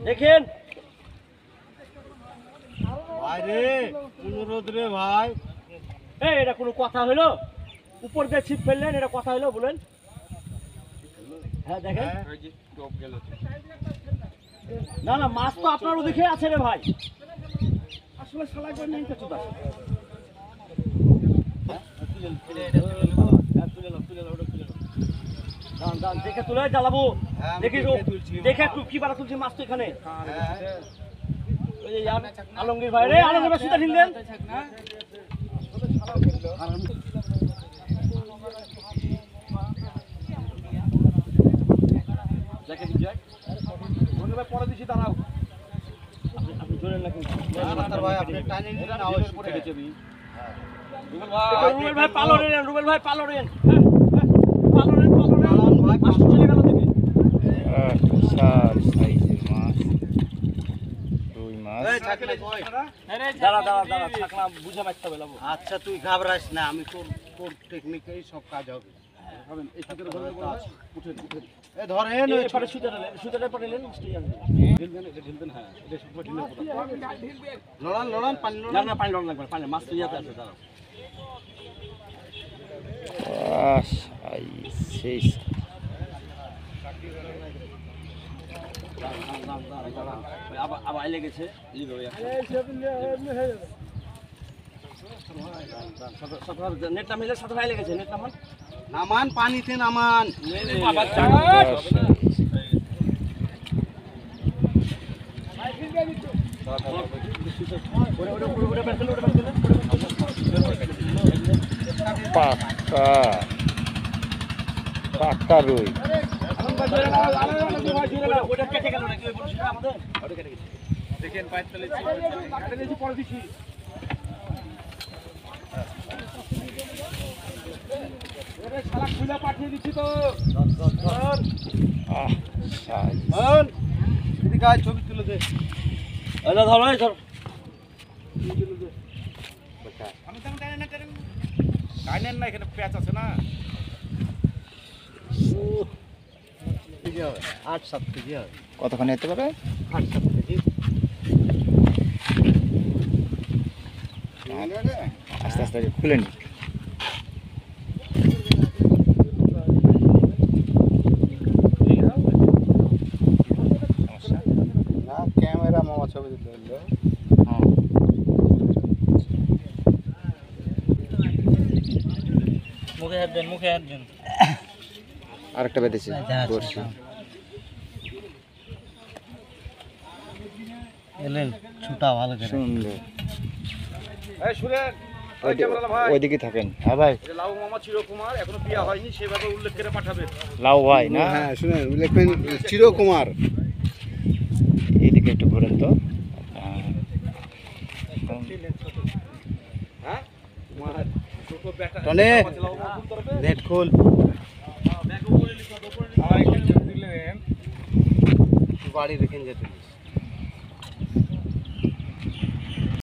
দেখেন ভাই রে অনুরোধ রে ভাই। এই এটা কোনো কথা হলো? উপর দিয়ে ছিপ ফেললেন, এটা কথা হলো বলেন? হ্যাঁ দেখেন, না না মাছ তো আপনার ওদিকে আছে রে ভাই। আসলে শালা করে নিন তো চুদা। দেখে তুলে জ্বালাবো, দেখি দেখে একটু কি বাড়া তুলছে মাছ তো এখানে। আলমগীর ভাই রে, আলমগীর ভাই সুতা ঢিল দেন। দেখে বিজয় ভাই পরে দিচ্ছি, দাঁড়াও। আপনি জোরেন না কিন্তু ভাই আপনি টাইনে নিন না, আওয়াজ পড়ে গেছে। রুবেল ভাই পালো রেন, রুবেল ভাই পালো রেন, পালো রেন ভাই, মাছ চলে গেল দেখি। বিশাল সাইজের মাছ, রুই মাছ। দাঁড়া দাঁড়া দাঁড়া, ছাকনা বুঝে মারতে হবে। আচ্ছা তুই ঘাবড়াস না, আমি তোর টেকনিকেই সব কাজ হবে। ধরেন লড়ান লড়ান পানি পানি লাগবে, পানি মাছ তো ইয়াতে আছে। দাঁড়াও সেই আবার আইলে গেছে। নেট নামিলে সাথে আইলে গেছে, নেট নামান নামান, পানিতে নামান। পাক্কা পাক্কা রুই। পাঠিয়ে দিচ্ছি তো। ছবি তুলে দে। ধরো ধর, না এখানে প্যাচ আছে না। 8-7 কেজি হয়। কতখানি হতে পারে? 8-7 কেজি। আস্তে আস্তে খুলে নি। না ক্যামেরা মামা ছবি দিতে হলো। মুখে হাত দেন, মুখে হাত দেন। আরেকটা বেঁধেছে বড়শি। এলেন ছুটা ভালো করে। সুন্দর। এই শুনেন, ওইদিকে থাকেন। হ্যাঁ ভাই, লাউ মামা চিরকুমার, এখনো বিয়ে হয়নি, সেভাবে উল্লেখ করে পাঠাবেন। লাউ ভাই না? হ্যাঁ শুনেন, লিখবেন চিরকুমার। এইদিকে একটু ঘুরেন তো। হ্যাঁ টনে নেট খোল। বাড়ি রেখে যেতে